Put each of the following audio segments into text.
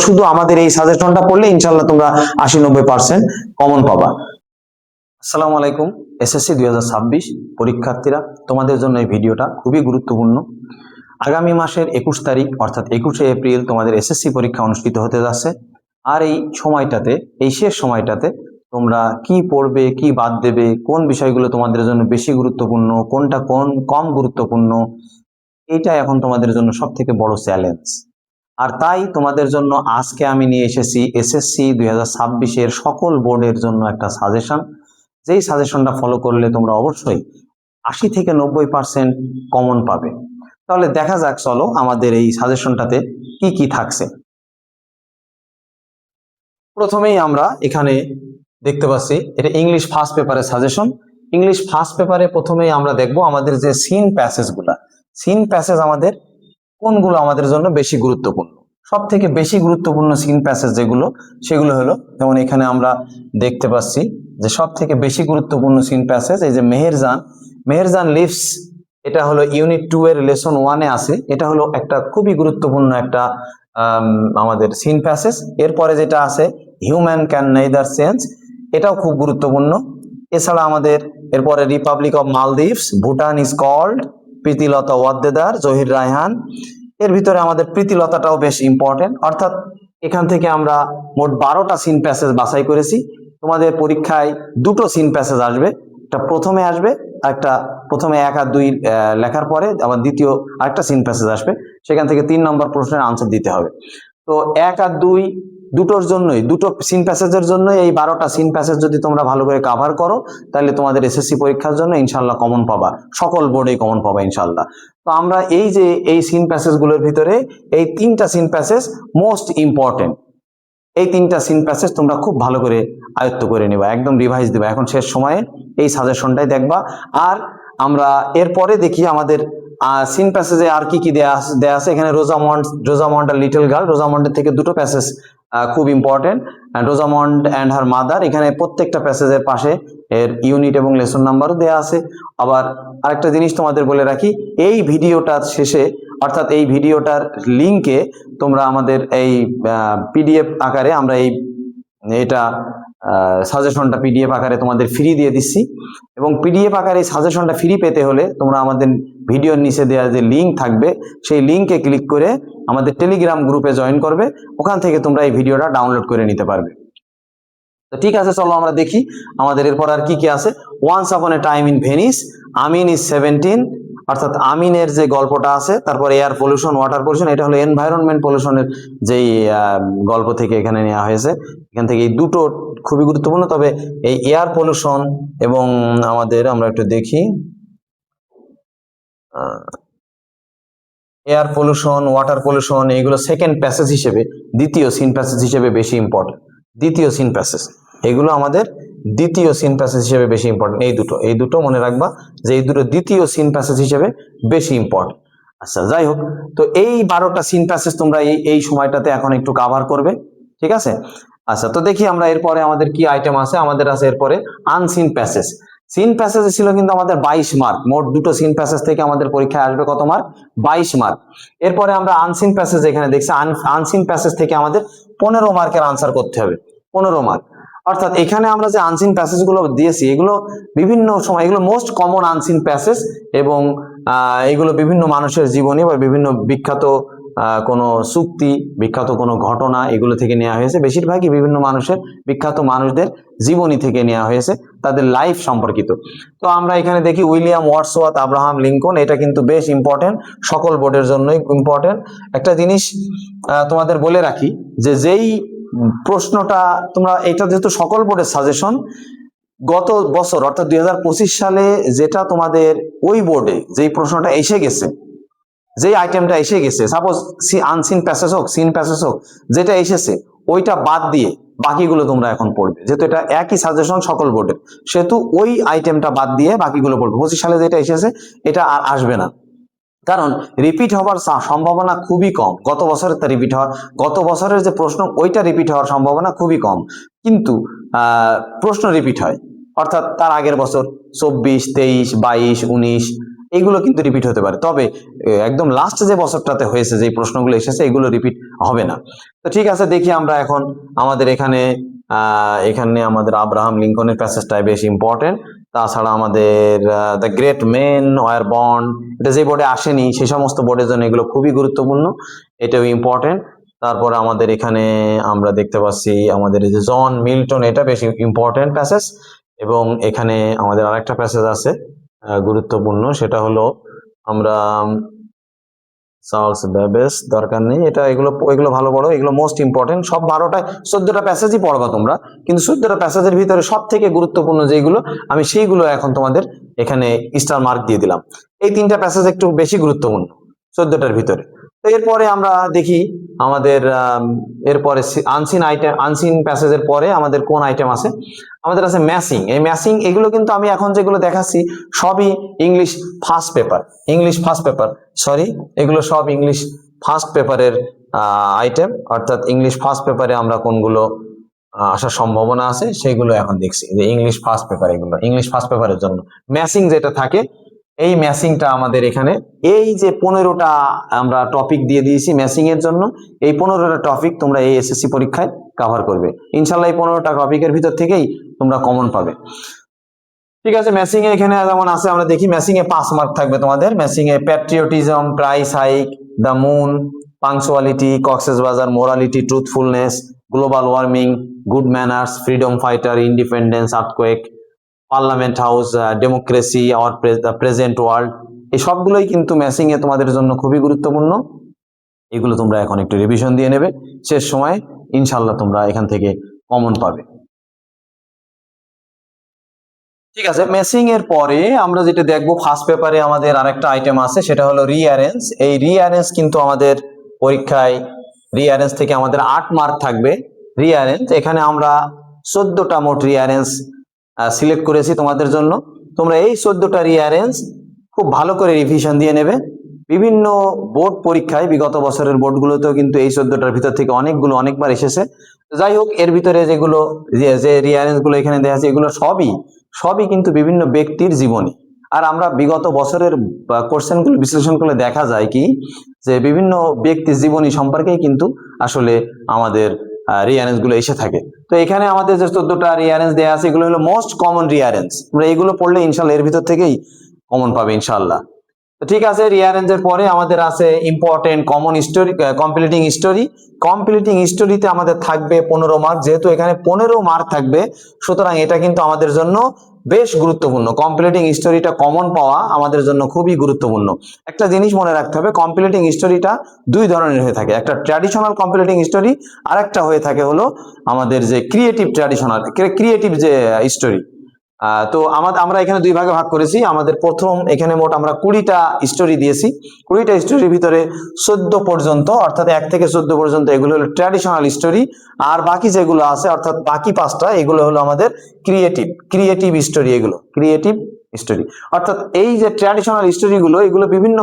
শুধু আমাদের এই সাজেশনটা পড়লে ইনশাল্লাহ তোমরা 80-90% কমন পাবা। আসসালামু আলাইকুম, এসএসসি 2026 পরীক্ষার্থীরা, তোমাদের জন্য এই ভিডিওটা খুবই গুরুত্বপূর্ণ। আগামী মাসের 21 তারিখ অর্থাৎ 21শে এপ্রিল তোমাদের এসএসসি পরীক্ষা অনুষ্ঠিত হতে যাচ্ছে। আর এই সময়টাতে, এই শেষ সময়টাতে তোমরা কি পড়বে, কি বাদ দেবে, কোন বিষয়গুলো তোমাদের জন্য বেশি গুরুত্বপূর্ণ, কোনটা কম গুরুত্বপূর্ণ, এইটা এখন তোমাদের জন্য সব থেকে বড় চ্যালেঞ্জ। আর তাই তোমাদের জন্য আজকে আমি নিয়ে এসেছি এসএসসি 2026-এর সকল বোর্ডের জন্য একটা সাজেশন, যেই সাজেশনটা ফলো করলে তোমরা অবশ্যই 80-90% কমন পাবে। তাহলে দেখা যাক, চলো আমাদের এই সাজেশনটাতে কি কি থাকছে। প্রথমেই আমরা এখানে দেখতে পাচ্ছি এটা ইংলিশ ফার্স্ট পেপারের সাজেশন। ইংলিশ ফার্স্ট পেপারে প্রথমেই আমরা দেখব আমাদের যে সিন প্যাসেজ আমাদের কোনগুলো আমাদের জন্য বেশি গুরুত্বপূর্ণ। সব থেকে বেশি গুরুত্বপূর্ণ সিন প্যাসেজ যেগুলো, সেগুলো হলো, যেমন এখানে আমরা দেখতে পাচ্ছি যে সব থেকে বেশি গুরুত্বপূর্ণ সিন প্যাসেজ এই যে মেহেরজান লিভস, এটা হলো ইউনিট 2 এর লেসন 1-এ আছে। এটা হলো একটা খুবই গুরুত্বপূর্ণ একটা আমাদের সিন প্যাসেজ। এরপরে যেটা আছে হিউম্যান ক্যান নেইদার সেন্স, এটাও খুব গুরুত্বপূর্ণ। এছাড়া আমাদের এরপরে republic of Maldives, Bhutan is called, Pritilata Waddedar, Zahir Raihan. এর ভিতরে আমাদের প্রীতিলতাটাও বেশ ইম্পর্টেন্ট। অর্থাৎ এখান থেকে আমরা মোট 12টা সিন প্যাসেজ বাছাই করেছি। তোমাদের পরীক্ষায় দুটো সিন প্যাসেজ আসবে, একটা প্রথমে আসবে, একটা প্রথমে 1 আর 2 লেখার পরে আবার দ্বিতীয় আরেকটা সিন প্যাসেজ আসবে, সেখান থেকে 3 নম্বর প্রশ্নের আনসার দিতে হবে। তো 1 আর 2 দুটোর জন্যই, দুটো সিন প্যাসেজের জন্য এই 12টা সিন প্যাসেজ যদি তোমরা ভালো করে কভার করো, তাহলে তোমাদের এসএসসি পরীক্ষার জন্য ইনশাল্লাহ কমন পাবা, সকল বোর্ডেই কমন পাবা ইনশাল্লাহ। তো আমরা এই যে এই সিন প্যাসেজগুলোর ভিতরে এই 3টা সিন প্যাসেজ মোস্ট ইম্পর্টেন্ট। এই 3টা সিন প্যাসেজ তোমরা খুব ভালো করে আয়ত্ত করে নিবা, একদম রিভাইজ দিবা এখন শেষ সময়ে, এই সাজেশনটাই দেখবা। আর আমরা এরপরে দেখি আমাদের সিন প্যাসেজে আর কি কি দেয়া আছে। এখানে রোজামন্ড আর লিটল গার্ল, রোজামন্ডের থেকে দুটো প্যাসেজ খুব important, Rosamund and her mother. এখানে প্রত্যেকটা প্যাসেজের পাশে এর ইউনিট এবং লেসন নাম্বারও দেয়া আছে। আবার আরেকটা জিনিস তোমাদের বলে রাখি, এই ভিডিওটার শেষে অর্থাৎ এই ভিডিওটার লিঙ্কে তোমরা আমাদের এই পিডিএফ আকারে আমরা এটা সাজেশনটা পিডিএফ আকারে তোমাদের ফ্রি দিয়ে দিচ্ছি। এবং পিডিএফ আকারে এই সাজেশনটা ফ্রি পেতে হলে তোমরা আমাদের ভিডিওর নিচে দেওয়া যে লিঙ্ক থাকবে, সেই লিঙ্কে ক্লিক করে আমাদের টেলিগ্রাম গ্রুপে জয়েন করবে, ওখান থেকে তোমরা এই ভিডিওটা ডাউনলোড করে নিতে পারবে। তো ঠিক আছে, চলো আমরা দেখি আমাদের এরপর আর কি কি আছে। Once upon a time in Venice, Amin is 17, অর্থাৎ আমিনের যে গল্পটা আছে। তারপর এয়ার পলিউশন, ওয়াটার পলিউশন, এটা হলো এনভায়রনমেন্ট পলিউশনের যেই গল্প থেকে এখানে নেওয়া হয়েছে। এখান থেকে এই দুটো খুবই গুরুত্বপূর্ণ। তবে এই এয়ার পলিউশন এবং আমরা একটু দেখি, এয়ার পলিউশন, ওয়াটার পলিউশন, এইগুলো সেকেন্ড প্যাসেজ হিসেবে, দ্বিতীয় সিন প্যাসেজ হিসেবে বেশি ইম্পর্টেন্ট। দ্বিতীয় সিন প্যাসেজ, এগুলো আমাদের দ্বিতীয় সিন প্যাসেজ হিসেবে বেশি ইম্পর্টেন্ট। এই দুটো মনে রাখবা যে এই দুটো দ্বিতীয় সিন প্যাসেজ হিসেবে বেশি ইম্পর্টেন্ট। আচ্ছা, যাই হোক, তো এই 12টা সিন প্যাসেজ তোমরা এই সময়টাতে এখন একটু কভার করবে, ঠিক আছে? আচ্ছা, তো দেখি আমরা এরপরে আমাদের কি আইটেম আছে। আমাদের আছে এরপরে আনসিন প্যাসেজ। সিন প্যাসেজ ছিল কিন্তু আমাদের 22 মার্ক, মোট দুটো সিন প্যাসেজ থেকে আমাদের পরীক্ষায় আসবে কত মার্ক? 22 মার্ক। এরপরে আমরা আনসিন প্যাসেজ এখানে দেখছি, আনসিন প্যাসেজ থেকে আমাদের 15 মার্কের আনসার করতে হবে, 15 মার্ক। অর্থাৎ এখানে আমরা যে আনসিন প্যাসেজ গুলো দিয়েছি, এগুলো বিভিন্ন সময়, এগুলো মোস্ট কমন আনসিন প্যাসেজ, এবং এগুলো বিভিন্ন মানুষের জীবনী বা বিভিন্ন বিখ্যাত কোনো চুক্তি, বিখ্যাত কোনো ঘটনা, এগুলো থেকে নেওয়া হয়েছে। বেশিরভাগই বিভিন্ন বিখ্যাত মানুষদের জীবনী থেকে নেওয়া হয়েছে, তাদের লাইফ সম্পর্কিত। তো আমরা এখানে দেখি উইলিয়াম ওয়ার্ডসওয়ার্থ, আব্রাহাম লিঙ্কন, এটা কিন্তু বেশ ইম্পর্টেন্ট, সকল বোর্ডের জন্যই ইম্পর্টেন্ট। একটা জিনিস তোমাদের বলে রাখি যে যেই প্রশ্নটা তোমরা, এটা যেহেতু সকল বোর্ডের সাজেশন, গত বছর অর্থাৎ 2025 সালে যেটা তোমাদের ওই বোর্ডে যেই প্রশ্নটা এসে গেছে, যেই আইটেমটা এসে গেছে, সাপোজ আনসিন প্যাসেজ হোক, সিন প্যাসেজ হোক, যেটা এসেছে ওইটা বাদ দিয়ে বাকিগুলো তোমরা এখন পড়বে। যেহেতু এটা একই সাজেশন সকল বোর্ডের, সেহেতু ওই আইটেমটা বাদ দিয়ে বাকিগুলো পড়বে। 25 সালে যেটা এসেছে এটা আর আসবে না, কারণ রিপিট হওয়ার সম্ভাবনা খুবই কম। গত বছরের যে প্রশ্ন, ওইটা রিপিট হওয়ার সম্ভাবনা খুবই কম, কিন্তু প্রশ্ন রিপিট হয়, অর্থাৎ তার আগের বছর 24, 23, 22, 19 এইগুলো কিন্তু রিপিট হতে পারে, তবে একদম লাস্ট যে বছরটাতে হয়েছে যে প্রশ্নগুলো এসেছে এগুলো রিপিট হবে না। তো ঠিক আছে, দেখি আমরা এখন আমাদের এখানে আমাদের আব্রাহাম লিঙ্কনের প্যাসেজটাই বেশ ইম্পর্টেন্ট। তাছাড়া আমাদের the great main were born, এটা যে বোর্ডে আসেনি সেই সমস্ত বোর্ডের জন্য এগুলো খুবই গুরুত্বপূর্ণ, এটাও ইম্পর্টেন্ট। তারপরে আমাদের এখানে আমরা দেখতে পাচ্ছি আমাদের এই যে জন মিল্টন, এটা বেশ ইম্পর্টেন্ট প্যাসেজ। এবং এখানে আমাদের আরেকটা প্যাসেজ আছে গুরুত্বপূর্ণ, সেটা হলো আমরা চার্লস বেবেজ, দরকার নেই এটা, এগুলো ভালো পড়ো, এগুলো মোস্ট ইম্পর্টেন্ট। সব 12টায় 14টা প্যাসেজই পড়বা তোমরা, কিন্তু 14টা প্যাসেজের ভিতরে সব থেকে গুরুত্বপূর্ণ যেগুলো আমি সেইগুলো এখন তোমাদের এখানে স্টার মার্ক দিয়ে দিলাম। এই 3টা প্যাসেজ একটু বেশি গুরুত্বপূর্ণ 14টার ভিতরে। তো এরপরে আমরা দেখি আমাদের এরপরে আনসিন প্যাসেজের পরে আমাদের কোন আইটেম আছে, আমাদের আছে ম্যাসিং। এই ম্যাসিং এগুলো কিন্তু আমি এখন যেগুলো দেখাচ্ছি সবই ইংলিশ ফার্স্ট পেপার, সরি, এগুলো সব ইংলিশ ফার্স্ট পেপারের আইটেম, অর্থাৎ ইংলিশ ফার্স্ট পেপারে আমরা কোনগুলো আসার সম্ভাবনা আছে সেগুলো এখন দেখছি যে ইংলিশ ফার্স্ট পেপার, এগুলো ইংলিশ ফার্স্ট পেপারের জন্য ম্যাসিং যেটা থাকে, এই ম্যাসিংটা আমাদের এখানে এই যে 15টা আমরা টপিক দিয়ে দিয়েছি ম্যাসিং এর জন্য, এই 15টা টপিক তোমরা এই এসএসসি পরীক্ষায় কভার করবে ইনশাল্লাহ। এই 15টা টপিকের ভিতর থেকেই তোমরা কমন পাবে। ঠিক আছে, ম্যাসিং এ এখানে যেমন আছে আমরা দেখি, ম্যাসিং এ 5 মার্ক থাকবে তোমাদের। ম্যাসিং এ patriotism, price hike, the moon, punctuality, Cox's Bazar, morality, truthfulness, global warming, good manners, freedom fighter, independence, earthquake, parliament house, democracy, our present world, এই সবগুলোই কিন্তু ম্যাসিং এ তোমাদের জন্য খুবই গুরুত্বপূর্ণ। এগুলো তোমরা এখন একটু রিভিশন দিয়ে নেবে, শেষ সময় ইনশাল্লাহ তোমরা এখান থেকে কমন পাবে। ঠিক আছে, ম্যাসিং এর পরে আমরা যেটা দেখবো ফার্স্ট পেপারে আমাদের আরেকটা আইটেম আছে, সেটা হলো রিঅ্যারেঞ্জ। এই রিঅ্যারেঞ্জ কিন্তু আমাদের পরীক্ষায় রিঅ্যারেঞ্জ থেকে আমাদের 8 মার্ক থাকবে। রিঅ্যারেঞ্জ এখানে আমরা 14টা মোট রিঅ্যারেঞ্জ সিলেক্ট করেছি তোমাদের জন্য। তোমরা এই 14টা রিঅ্যারেঞ্জ খুব ভালো করে রিভিশন দিয়ে নেবে। বিভিন্ন বোর্ড পরীক্ষায় বিগত বছরের বোর্ডগুলোতেও কিন্তু এই 14টার ভিতর থেকে অনেকগুলো অনেকবার এসেছে। যাই হোক, এর ভিতরে যেগুলো যে রিঅ্যারেঞ্জ গুলো এখানে দেওয়া আছে এগুলো সবই কিন্তু বিভিন্ন ব্যক্তির জীবনী। আর আমরা বিগত বছরের কোশ্চেনগুলো বিশ্লেষণ করলে দেখা যায় কি যে বিভিন্ন ব্যক্তির জীবনী সম্পর্কেই কিন্তু আসলে আমাদের রিঅ্যারেঞ্জ গুলো এসে থাকে। তো এখানে আমাদের যে 14টা রিঅ্যারেঞ্জ দেওয়া আছে এগুলো হলো মোস্ট কমন রিঅ্যারেঞ্জ। আমরা এগুলো পড়লে ইনশাল্লাহ এর ভিতর থেকেই কমন পাবে ইনশাল্লাহ। তো ঠিক আছে, রিঅ্যারেঞ্জের পরে আমাদের আছে ইম্পর্টেন্ট কমন স্টোরি, কমপ্লিটিং স্টোরিতে আমাদের থাকবে 15 মার্ক। যেহেতু এখানে 15 মার্ক থাকবে সুতরাং এটা কিন্তু আমাদের জন্য বেশ গুরুত্বপূর্ণ। কমপ্লিটিং স্টোরিটা কমন পাওয়া আমাদের জন্য খুবই গুরুত্বপূর্ণ। একটা জিনিস মনে রাখতে হবে, কমপ্লিটিং স্টোরিটা 2 ধরনের হয়ে থাকে, একটা ট্র্যাডিশনাল কমপ্লিটিং স্টোরি, আর একটা হয়ে থাকে হলো আমাদের যে ক্রিয়েটিভ যে স্টোরি। তো আমরা এখানে 2 ভাগে ভাগ করেছি। আমাদের প্রথম এখানে মোট আমরা 20টা স্টোরি দিয়েছি। 20টা স্টোরির ভিতরে 14 পর্যন্ত, অর্থাৎ 1 থেকে 14 পর্যন্ত এগুলো হলো ট্র্যাডিশনাল স্টোরি, আর বাকি যেগুলো আছে অর্থাৎ বাকি 5টা এগুলো হলো আমাদের ক্রিয়েটিভ স্টোরি। এগুলো ক্রিয়েটিভ স্টোরি অর্থাৎ এই যে ট্র্যাডিশনাল স্টোরিগুলো এগুলো বিভিন্ন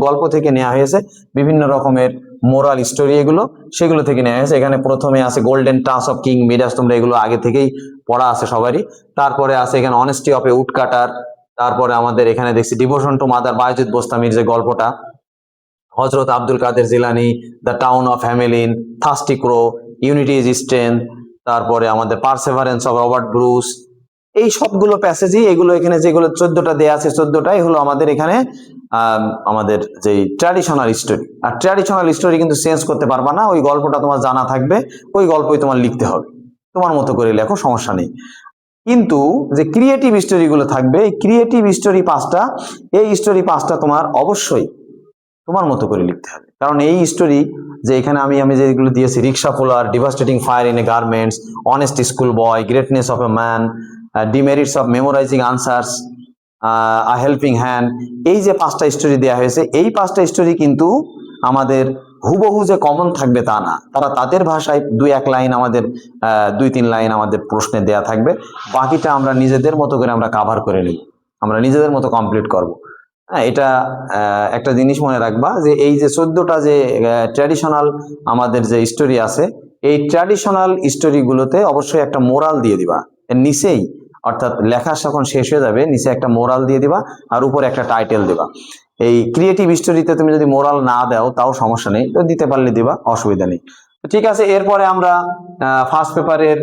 গল্প থেকে নেওয়া হয়েছে, বিভিন্ন রকমের মোরাল স্টোরি এগুলো সেগুলো থেকে নেওয়া হয়েছে। এখানে প্রথমে আছে golden touch of king Midas, তোমরা এগুলো আগে থেকেই পড়া আছে সবারই। তারপরে আছে এখানে honesty of a woodcutter. তারপরে আমাদের এখানে দেখছি ডিভোশন টু মাদার, বায়েজিদ বোস্তামির যে গল্পটা, Hazrat Abdul Qadir Jilani, the town of Hamelin, thirsty crow, unity is strength, তারপরে আমাদের পারসেভারেন্স অফ রবার্ট ব্রুস। এই সবগুলো প্যাসেজই এগুলো এখানে যেগুলো 14টা দেয়া আছে 14টাই হলো আমাদের এখানে আমাদের যে ট্র্যাডিশনাল স্টোরি। আর ট্র্যাডিশনাল স্টোরি কিন্তু চেঞ্জ করতে পারবা না, ওই গল্পটা তোমার জানা থাকবে, ওই গল্পই তোমার লিখতে হবে, তোমার মতো করে লেখো, সমস্যা নেই। কিন্তু যে ক্রিয়েটিভ স্টোরি গুলো থাকবে, এই ক্রিয়েটিভ স্টোরি 5টা, এই স্টোরি 5টা তোমার অবশ্যই তোমার মতো করে লিখতে হবে। কারণ এই স্টোরি যে এখানে আমি যেগুলো দিয়েছি, rickshaw puller, devastating fire in a garments, honest school boy, greatness of a man, demerits of memorising answers, a helping hand, এই যে 5টা স্টোরি দেওয়া হয়েছে, এই 5টা স্টোরি কিন্তু আমাদের হুবহু যে কমন থাকবে তা না, তারা তাদের ভাষায় 2-1 লাইন আমাদের 2-3 লাইন আমাদের প্রশ্নে দেয়া থাকবে, বাকিটা আমরা নিজেদের মতো করে আমরা কাভার করে নেব, আমরা নিজেদের মতো কমপ্লিট করব। হ্যাঁ, এটা একটা জিনিস মনে রাখবা যে এই যে 14টা যে ট্র্যাডিশনাল আমাদের যে স্টোরি আছে, এই ট্র্যাডিশনাল স্টোরিগুলোতে অবশ্যই একটা মোরাল দিয়ে দিবা, এর নিচেই অর্থাৎ লেখা যখন শেষ হয়ে যাবে নিচে একটা মোরাল দিয়ে দিবা আর উপরে একটা টাইটেল দিবা। এই ক্রিয়েটিভ স্টোরিতে তুমি যদি মোরাল না দাও তাও সমস্যা নেই, তো দিতে পারলে দিবা, অসুবিধা নেই। ঠিক আছে, এরপরে আমরা ফার্স্ট পেপারের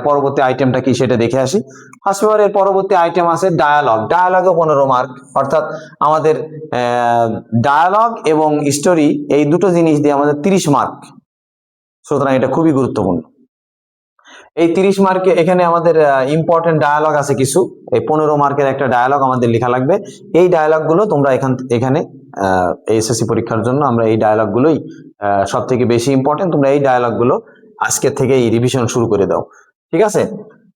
পরবর্তী আইটেমটা কি সেটা দেখে আসি। ফার্স্ট পেপারের পরবর্তী আইটেম আছে ডায়ালগ। ডায়ালগে 15 মার্ক, অর্থাৎ আমাদের ডায়ালগ এবং স্টোরি এই দুটো জিনিস দিয়ে আমাদের 30 মার্ক। সুতরাং এটা খুবই গুরুত্বপূর্ণ। এই 30 মার্কে এখানে আমাদের ইম্পর্টেন্ট ডায়ালগ আছে কিছু, এই 15 মার্কের একটা ডায়ালগ আমাদের লেখা লাগবে। এই ডায়ালগ গুলো তোমরা এখানে এসএসসি পরীক্ষার জন্য আমরা এই ডায়ালগ গুলোই সব থেকে বেশি ইম্পর্টেন্ট। তোমরা এই ডায়ালগ গুলো আজকে থেকে রিভিশন শুরু করে দাও, ঠিক আছে?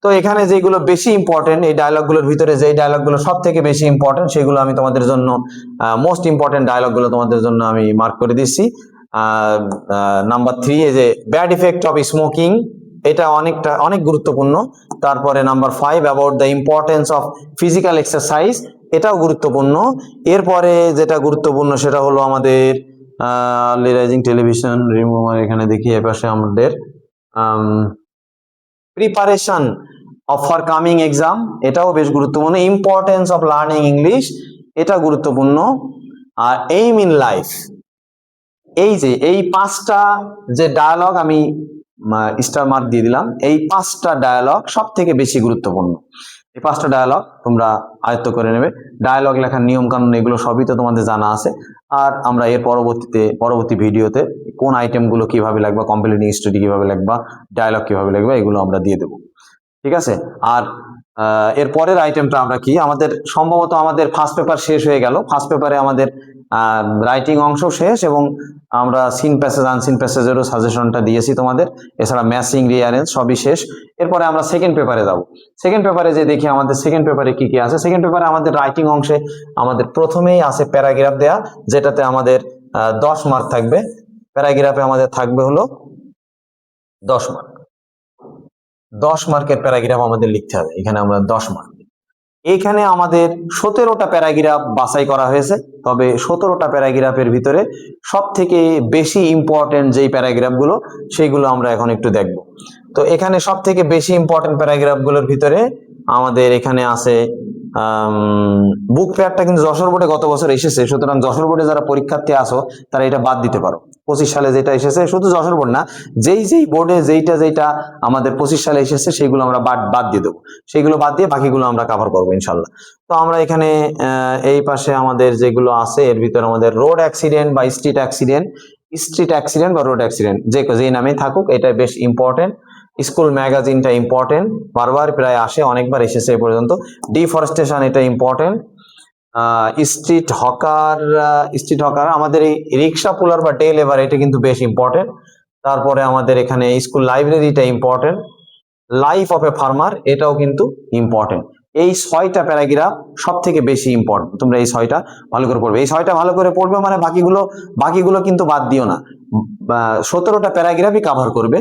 তো এখানে যেগুলো বেশি ইম্পর্টেন্ট, এই ডায়ালগ গুলোর ভিতরে যে ডায়ালগ গুলো সব থেকে বেশি ইম্পর্টেন্ট সেগুলো আমি তোমাদের জন্য মোস্ট ইম্পর্টেন্ট ডায়ালগ গুলো তোমাদের জন্য আমি মার্ক করে দিচ্ছি। নাম্বার 3 এই যে ব্যাড ইফেক্ট অফ স্মোকিং, এটা অনেক গুরুত্বপূর্ণ। তারপরে number 5 about the importance of physical exercise, এটাও গুরুত্বপূর্ণ। এরপরে যেটা গুরুত্বপূর্ণ সেটা হলো আমাদের রাইজিং টেলিভিশন রিমুভার, এখানে দেখি এপাশে আমাদের preparation of for coming exam, এটাও বেশ গুরুত্বপূর্ণ। ইম্পর্টেন্স অফ লার্নিং ইংলিশ, এটা গুরুত্বপূর্ণ। আর এইম ইন লাইফ, এই যে এই 5টা যে ডায়ালগ আমি স্টার মার্ক দিয়ে দিলাম, এই 5টা ডায়ালগ সব থেকে বেশি গুরুত্বপূর্ণ। এই 5টা ডায়ালগ তোমরা আয়ত্ত করে নেবে। ডায়ালগ লেখার নিয়ম কানুন এগুলো সবই তো তোমাদের জানা আছে। আর আমরা এর পরবর্তী ভিডিওতে কোন আইটেমগুলো কিভাবে লিখবা, কমপ্লিটিং স্টোরি কিভাবে লিখবা, ডায়ালগ কিভাবে লিখবা, এগুলো আমরা দিয়ে দেবো, ঠিক আছে? আর এর পরের আইটেমটা আমরা কি, আমাদের সম্ভবত আমাদের ফার্স্ট পেপার শেষ হয়ে গেল। ফার্স্ট পেপারে আমাদের রাইটিং অংশ শেষ এবং আমরা সিন প্যাসেজ আনসিন প্যাসেজেরও সাজেশনটা দিয়েছি তোমাদের, এছাড়া ম্যাচিং রিঅ্যারেঞ্জ সবই শেষ। এরপরে আমরা সেকেন্ড পেপারে যাব। সেকেন্ড পেপারে যে দেখি আমাদের সেকেন্ড পেপারে কি কি আছে। সেকেন্ড পেপারে আমাদের রাইটিং অংশে আমাদের প্রথমেই আছে প্যারাগ্রাফ দেয়া, যেটাতে আমাদের 10 মার্ক থাকবে। প্যারাগ্রাফে আমাদের থাকবে হলো 10 মার্ক। 10 মার্কের প্যারাগ্রাফ আমাদের লিখতে হবে। এখানে আমরা 10 মার্ক, এখানে আমাদের 17টা প্যারাগ্রাফ বাছাই করা হয়েছে। তবে 17টা প্যারাগ্রাফের ভিতরে সব থেকে বেশি ইম্পর্টেন্ট যেই প্যারাগ্রাফগুলো সেইগুলো আমরা এখন একটু দেখব। তো এখানে সব থেকে বেশি ইম্পর্টেন্ট প্যারাগ্রাফগুলোর ভিতরে আমাদের এখানে আছে বুক ফেয়ারটা কিন্তু যশোর বোর্ডে গত বছর এসেছে, সুতরাং যশোর বোর্ডে যারা পরীক্ষার্থী আসো তারা এটা বাদ দিতে পারো। 25 সালে যেটা এসেছে, শুধু যশোর বোর্ড না, যেই বোর্ডে যেইটা আমাদের 25 সালে এসেছে সেগুলো আমরা বাদ দিয়ে দেবো। সেইগুলো বাদ দিয়ে বাকিগুলো আমরা কভার করবো ইনশাল্লাহ। তো আমরা এখানে এই পাশে আমাদের যেগুলো আছে এর ভিতরে আমাদের রোড অ্যাক্সিডেন্ট বা স্ট্রিট অ্যাক্সিডেন্ট বা রোড অ্যাক্সিডেন্ট যেই নামেই থাকুক, এটা বেশ ইম্পর্টেন্ট। স্কুল ম্যাগাজিনটা ইম্পর্টেন্ট, বারবার প্রায় আসে, অনেকবার এসেছে এ পর্যন্ত। ডিফরেস্টেশন, এটা ইম্পর্টেন্ট। স্ট্রিট হকার আমাদের এই রিক্সা পুলার বা ডে লেবার, এটা কিন্তু বেশ ইম্পর্টেন্ট। তারপরে আমাদের এখানে স্কুল লাইব্রেরিটা important. Life of a farmer, এটাও কিন্তু ইম্পর্টেন্ট। এই 6টা প্যারাগ্রাফ সব থেকে বেশি ইম্পর্টেন্ট। তোমরা এই 6টা ভালো করে পড়বে। এই 6টা ভালো করে পড়বে মানে বাকিগুলো কিন্তু বাদ দিও না। 17টা প্যারাগ্রাফই কভার করবে।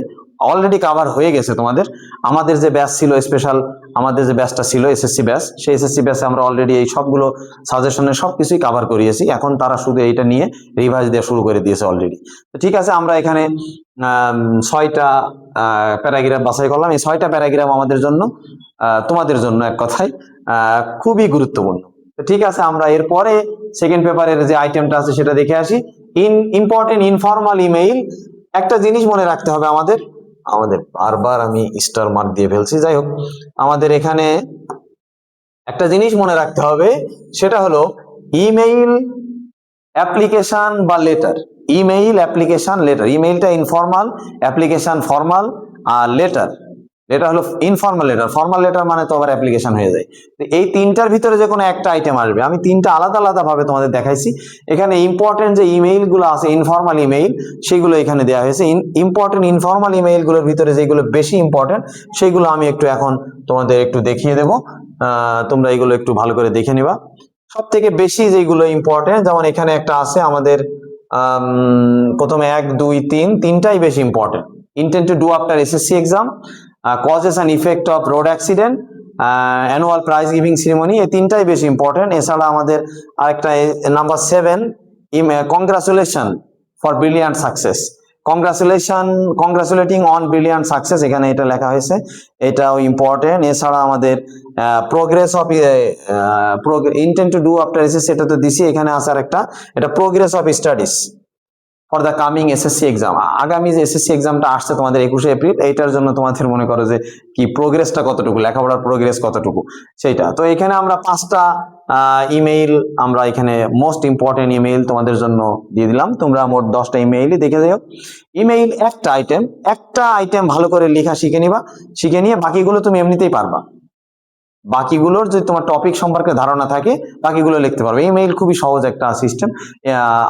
অলরেডি কভার হয়ে গেছে তোমাদের। আমাদের যে ব্যাচ ছিল স্পেশাল, আমাদের যে ব্যাচটা ছিল এসএসসি ব্যাচ, সেই এসএসসি ব্যাচে আমরা অলরেডি এই সবগুলো সাজেশনের সবকিছুই কভার করিয়েছি। এখন তারা শুধু এইটা নিয়ে রিভাইজ দেওয়া শুরু করে দিয়েছে অলরেডি। তো ঠিক আছে, আমরা এখানে 6টা প্যারাগ্রাফ বাছাই করলাম। এই 6টা প্যারাগ্রাফ আমাদের জন্য, তোমাদের জন্য এক কথায় খুবই গুরুত্বপূর্ণ। তো ঠিক আছে, আমরা এরপরে সেকেন্ড পেপারের যে আইটেমটা আছে সেটা দেখে আসি। Important informal email. একটা জিনিস মনে রাখতে হবে আমাদের বারবার আমি স্টার মার্ক দিয়ে ফেলছি, যাই হোক, আমাদের এখানে একটা জিনিস মনে রাখতে হবে, সেটা হলো ইমেইল, অ্যাপ্লিকেশন বা লেটার। Email, application, letter. ইমেইলটা ইনফর্মাল, অ্যাপ্লিকেশন ফর্মাল, আর লেটার হলো ইনফর্মাল লেটার। ফর্মাল লেটার মানে তো আবার অ্যাপ্লিকেশন হয়ে যায়। এই 3টার ভিতরে যে কোনো একটা আইটেম আসবে। আমি 3টা আলাদা ভাবে তোমাদের দেখাইছি। এখানে ইম্পর্টেন্ট যে ইমেইল গুলো আছে, ইনফর্মাল ইমেইল, সেগুলো এখানে দেওয়া হয়েছে। ইম্পর্টেন্ট ইনফর্মাল ইমেইল গুলোর ভিতরে যেগুলো বেশি ইম্পর্টেন্ট সেগুলো আমি এখন তোমাদের একটু দেখিয়ে দেবো। তোমরা এগুলো একটু ভালো করে দেখে নিবা। সব থেকে বেশি যেগুলো ইম্পর্টেন্ট, যেমন এখানে একটা আছে আমাদের প্রথমে 1, 2, 3, তিনটাই বেশি important. Intent to do after SSC exam, causes and effect of road accident, annual prize giving ceremony, এই তিনটাই বেশি ইম্পর্টেন্ট। এছাড়া আমাদের আরেকটা number 7, congratulation for brilliant success, congratulating on brilliant success, এখানে এটা লেখা হয়েছে, এটাও ইম্পর্টেন্ট। এছাড়া আমাদের progress of intent to do after SSC, এটা তো দিছি, এখানে আসার একটা, এটা progress of studies for the coming SSC exam, আগামী যে এসএসসি এক্সামটা আসছে তোমাদের 21শে এপ্রিল, এইটার জন্য তোমাদের মনে করো যে কি প্রোগ্রেসটা কতটুকু, লেখাপড়ার প্রোগ্রেস কতটুকু সেইটা। তো এখানে আমরা 5টা ইমেইল, আমরা এখানে মোস্ট ইম্পর্টেন্ট ইমেইল তোমাদের জন্য দিয়ে দিলাম, তোমরা মোট 10টা ইমেইলই দেখে দিও। ইমেইল একটা আইটেম ভালো করে লেখা শিখে নিবা, শিখে নিয়ে বাকিগুলো তুমি এমনিতেই পারবা, বাকিগুলোর যদি তোমার টপিক সম্পর্কে ধারণা থাকে বাকিগুলো লিখতে পারবে। ইমেইল খুবই সহজ একটা সিস্টেম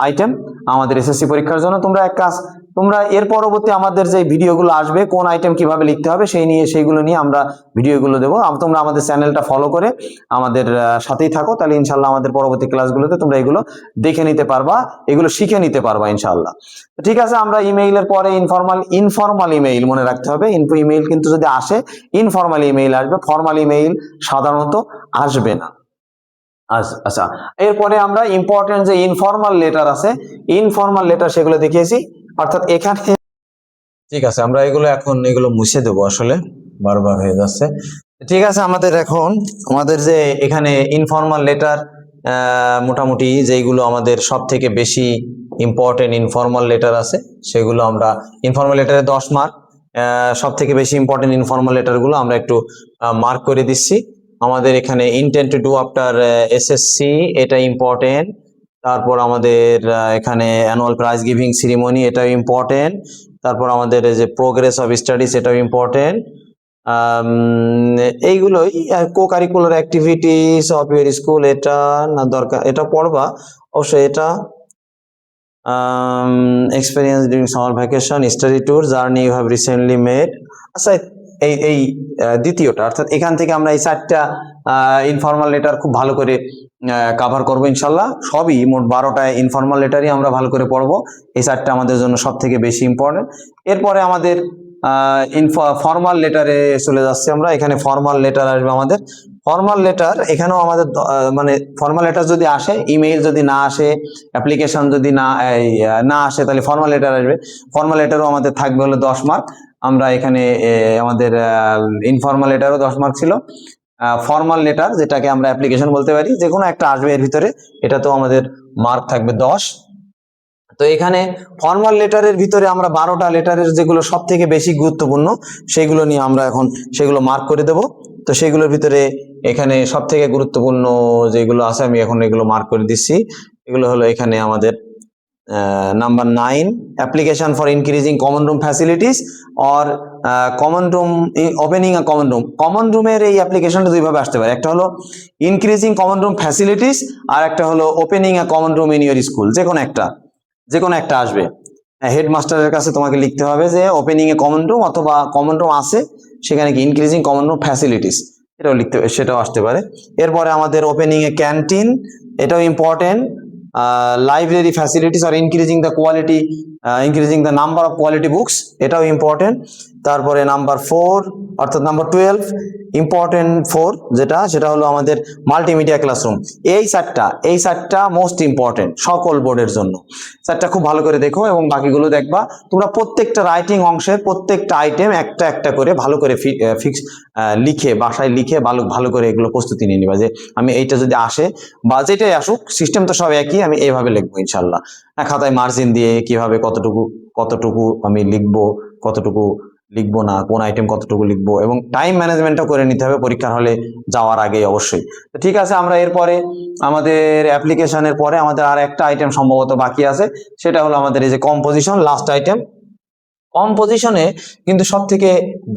আইটেম আমাদের এসএসসি পরীক্ষার জন্য। তোমরা এক কাজ, তোমরা এর পরবর্তী আমাদের যে ভিডিওগুলো আসবে কোন আইটেম কিভাবে লিখতে হবে সেইগুলো নিয়ে আমরা ভিডিওগুলো দেবো। তোমরা আমাদের চ্যানেলটা ফলো করে আমাদের সাথেই থাকো, তাহলে ইনশাল্লাহ আমাদের পরবর্তী ক্লাসগুলোতে তোমরা এগুলো দেখে নিতে পারবা, এগুলো শিখে নিতে পারবা ইনশাল্লাহ। ঠিক আছে, আমরা ইমেইলের পরে ইনফর্মাল ইমেইল মনে রাখতে হবে। ইমেইল কিন্তু যদি আসে ইনফর্মাল ইমেইল আসবে, ফর্মাল ইমেইল সাধারণত আসবে না। আচ্ছা, এরপরে আমরা ইম্পর্টেন্ট যে ইনফর্মাল লেটার আছে, ইনফর্মাল লেটার সেগুলো দেখিয়েছি, অর্থাৎ এখানে ঠিক আছে আমরা এগুলো মুছে দেবো, আসলে বারবার হয়ে যাচ্ছে। ঠিক আছে, আমাদের যে এখানে ইনফর্মাল লেটার মোটামুটি যেগুলো আমাদের সব থেকে বেশি ইম্পর্টেন্ট ইনফর্মাল লেটার আছে সেগুলো আমরা, ইনফর্মাল লেটারে 10 মার্ক, সব থেকে বেশি ইম্পর্টেন্ট ইনফর্মাল লেটারগুলো আমরা একটু মার্ক করে দিচ্ছি। আমাদের এখানে intent to do after SSC, এটা ইম্পর্টেন্ট। তারপর আমাদের এখানে অ্যানুয়াল প্রাইজ গিভিং সেরিমনি, এটাও ইম্পর্টেন্ট। তারপর আমাদের যে প্রোগ্রেস অফ স্টাডিজ, এটাও ইম্পর্টেন্ট। এইগুলোই, co curricular activities of your school, এটা না দরকার, এটা পড়বা অবশ্যই। এটা experience during summer vacation, study tour, journey you have recently made. আচ্ছা, এই দ্বিতীয়টা, অর্থাৎ এখান থেকে আমরা এই 4টা ইনফর্মাল লেটার খুব ভালো করে কভার করবো ইনশাল্লাহ। সবই মোট 12টা ইনফর্মাল লেটারই আমরা ভালো করে পড়বো, এই 4টা আমাদের জন্য সব থেকে বেশি ইম্পর্টেন্ট। এরপরে আমাদের ফর্মাল লেটারে চলে যাচ্ছে আমরা। এখানে ফর্মাল লেটার আসবে আমাদের, ফর্মাল লেটার এখানেও আমাদের মানে ফর্মাল লেটার যদি আসে, ইমেইল যদি না আসে, অ্যাপ্লিকেশন যদি না আসে, তাহলে ফর্মাল লেটার আসবে। ফর্মাল লেটারও আমাদের থাকবে হলো 10 মার্ক। আমরা এখানে আমাদের ইনফর্মাল লেটারও 10 মার্ক ছিল। ফর্মাল লেটার যেটাকে আমরা অ্যাপ্লিকেশন বলতে পারি, যে কোনো একটা আসবে এর ভিতরে, এটা তো আমাদের মার্ক থাকবে 10। তো এখানে ফর্মাল লেটারের ভিতরে আমরা 12টা লেটারের যেগুলো সব থেকে বেশি গুরুত্বপূর্ণ সেগুলো নিয়ে আমরা এখন সেগুলো মার্ক করে দেব। তো সেগুলোর ভিতরে এখানে সব থেকে গুরুত্বপূর্ণ যেগুলো আছে আমি এখন এগুলো মার্ক করে দিচ্ছি। এগুলো হলো এখানে আমাদের number 9, application for increasing common room facilities or common room, opening a common room. Common রুমের এই অ্যাপ্লিকেশনটা দুইভাবে আসতে পারে, একটা হলো ইনক্রিজিং কমন রুম ফ্যাসিলিটিস, আর একটা হলো opening a common room in your school. যে কোনো একটা আসবে। হেডমাস্টারের কাছে তোমাকে লিখতে হবে যে ওপেনিং এ কমন রুম, অথবা কমন রুম আছে সেখানে কি ইনক্রিজিং কমন রুম ফ্যাসিলিটিস, এটাও লিখতে, সেটাও আসতে পারে। এরপরে আমাদের ওপেনিং এ ক্যান্টিন, এটাও important. Library facilities R increasing the number of quality books, এটাও ইম্পর্টেন্ট। তারপরে নাম্বার 4 অর্থাৎ নাম্বার 12 ইম্পর্টেন্ট 4 সেটা হলো আমাদের মাল্টিমিডিয়া ক্লাসরুম। এই 4টা মোস্ট ইম্পর্টেন্ট সকল বোর্ডের জন্য। 4টা খুব ভালো করে দেখো এবং বাকিগুলো দেখবা। তোমরা প্রত্যেকটা রাইটিং অংশের প্রত্যেকটা আইটেম একটা করে ভালো করে লিখে, বাসায় লিখে ভালো করে এগুলো প্রস্তুতি নিয়ে নিবা, যে আমি এইটা যদি আসে বা যেটাই আসুক, সিস্টেম তো সব একই, আমি এইভাবে লিখবো ইনশাল্লাহ। খাতায় মার্জিন দিয়ে কিভাবে কতটুকু আমি লিখবো, কতটুকু লিখবো না, কোন আইটেম কতটুকু লিখবো, এবং টাইম ম্যানেজমেন্টও করে নিতে হবে পরীক্ষার হলে যাওয়ার আগে অবশ্যই। তো ঠিক আছে, আমরা এরপরে আমাদের অ্যাপ্লিকেশনের পরে আমাদের আর একটা আইটেম সম্ভবত বাকি আছে, সেটা হলো আমাদের এই যে কম্পোজিশন, লাস্ট আইটেম। কম্পোজিশনে কিন্তু সব থেকে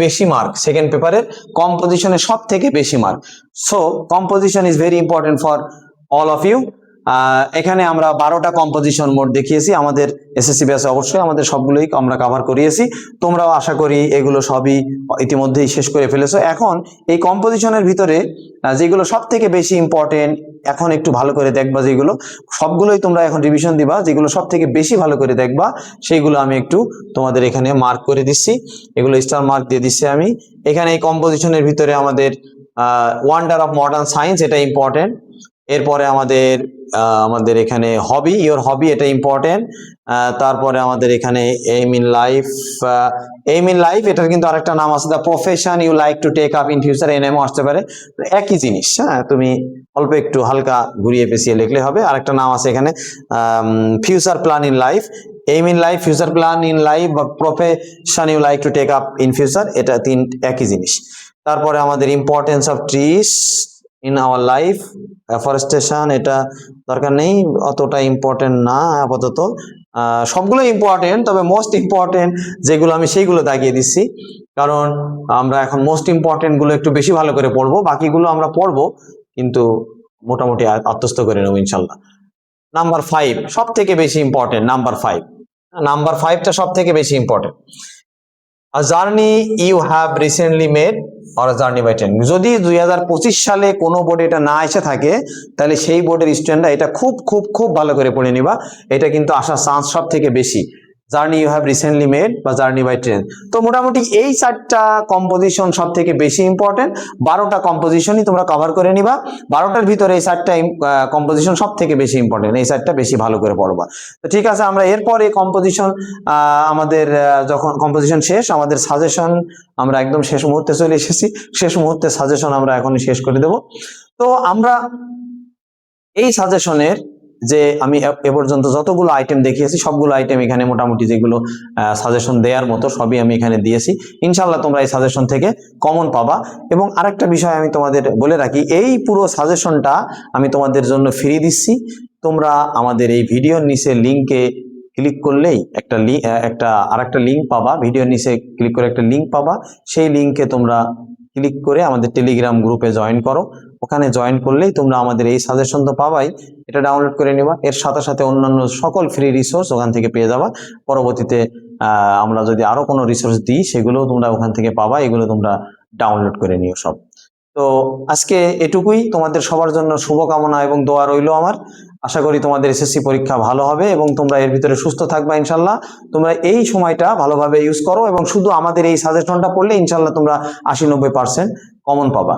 বেশি মার্ক, সেকেন্ড পেপারের কম্পোজিশনে সব থেকে বেশি mark. So composition is very important for all of you. এখানে আমরা 12টা কম্পোজিশন মোট দেখিয়েছি আমাদের এসএসসি ব্যাচে, অবশ্যই আমাদের সবগুলোই আমরা কভার করিয়েছি। তোমরাও আশা করি এগুলো সবই ইতিমধ্যেই শেষ করে ফেলেছো। এখন এই কম্পোজিশনের ভিতরে যেগুলো সব থেকে বেশি ইম্পর্টেন্ট, এখন একটু ভালো করে দেখবা, যেগুলো সবগুলোই তোমরা এখন রিভিশন দিবা, যেগুলো সব থেকে বেশি ভালো করে দেখবা সেইগুলো আমি একটু তোমাদের এখানে মার্ক করে দিচ্ছি, এগুলো স্টার মার্ক দিয়ে দিচ্ছি আমি। এখানে এই কম্পোজিশনের ভিতরে আমাদের ওয়ান্ডার অফ মডার্ন সায়েন্স, এটা ইম্পর্টেন্ট। এরপরে আমাদের এখানে হবি, ইওর হবি, এটা ইম্পর্টেন্ট। তারপরে আমাদের এখানে এইম ইন লাইফ, এটার কিন্তু আরেকটা নাম আছে, the profession you like to take up in future, এই নামও আসতে পারে, একই জিনিস। হ্যাঁ, তুমি অল্প একটু হালকা ঘুরিয়ে পেঁচিয়ে লিখলে হবে। আরেকটা নাম আছে এখানে future plan in life, aim in life, future plan in life বা profession you like to take up in future, এটা একই জিনিস। তারপরে আমাদের importance of trees in our life, afforestation, এটা দরকার নেই, অতটা ইম্পর্টেন্ট না আপাতত। সবগুলো ইম্পর্টেন্ট, তবে মোস্ট ইম্পর্টেন্ট যেগুলো আমি সেইগুলো দাগিয়ে দিচ্ছি, কারণ আমরা এখন মোস্ট ইম্পর্টেন্ট গুলো একটু বেশি ভালো করে পড়বো, বাকিগুলো আমরা পড়বো কিন্তু মোটামুটি আত্মস্থ করে নেবো ইনশাল্লাহ। নাম্বার 5 সব থেকে বেশি ইম্পর্টেন্ট, নাম্বার 5টা সব থেকে বেশি important. A journey you have recently made or a journey by train, যদি 2025 সালে কোনো বোর্ডে এটা না এসে থাকে তাহলে সেই বোর্ডের স্টুডেন্টরা এটা খুব খুব খুব ভালো করে পড়ে নিবা, এটা কিন্তু আসার চান্স সব থেকে বেশি। Journey you have recently made বা জার্নি বাই ট্রেন, তো মোটামুটি এই 4টা কম্পোজিশন সব থেকে বেশি ইম্পর্টেন্ট। 12টা কম্পোজিশনই তোমরা কভার করে নিবা, 12টার ভিতরে এই 4টা কম্পোজিশন সব থেকে বেশি ইম্পর্টেন্ট, এই 4টা বেশি ভালো করে পড়বা। তো ঠিক আছে, আমরা এরপরে কম্পোজিশন আমাদের যখন কম্পোজিশন শেষ, আমাদের সাজেশন আমরা একদম শেষ মুহূর্তে চলে এসেছি, শেষ মুহূর্তে সাজেশন আমরা এখনই শেষ করে দেব। তো আমরা এই সাজেশনের যে আমি এ পর্যন্ত যতগুলো আইটেম দেখিয়েছি সবগুলো আইটেম এখানে মোটামুটি যেগুলো সাজেশন দেওয়ার মতো সবই আমি এখানে দিয়েছি। ইনশাল্লাহ তোমরা এই সাজেশন থেকে কমন পাবা। এবং আরেকটা বিষয় আমি তোমাদের বলে রাখি, এই পুরো সাজেশনটা আমি তোমাদের জন্য ফ্রি দিচ্ছি। তোমরা আমাদের এই ভিডিওর নিচে লিঙ্কে ক্লিক করলেই আরেকটা লিঙ্ক পাবা, ভিডিওর নিচে ক্লিক করে একটা লিঙ্ক পাবা, সেই লিঙ্কে তোমরা ক্লিক করে আমাদের টেলিগ্রাম গ্রুপে জয়েন করো। ওখানে জয়েন করলেই তোমরা আমাদের এই সাজেশন তো পাবাই, এটা ডাউনলোড করে নেবা, এর সাথে সাথে অন্যান্য সকল ফ্রি রিসোর্স ওখান থেকে পেয়ে যাবা। পরবর্তীতে আমরা যদি আরো কোনো রিসোর্স দিই সেগুলোও তোমরা ওখান থেকে পাবা, এগুলো তোমরা ডাউনলোড করে নিও সব। তো আজকে এটুকুই, তোমাদের সবার জন্য শুভকামনা এবং দোয়া রইল আমার। আশা করি তোমাদের এসএসসি পরীক্ষা ভালো হবে এবং তোমরা এর ভিতরে সুস্থ থাকবা ইনশাল্লাহ। তোমরা এই সময়টা ভালোভাবে ইউজ করো এবং শুধু আমাদের এই সাজেশনটা পড়লে ইনশাল্লাহ তোমরা 80-90% কমন পাবা।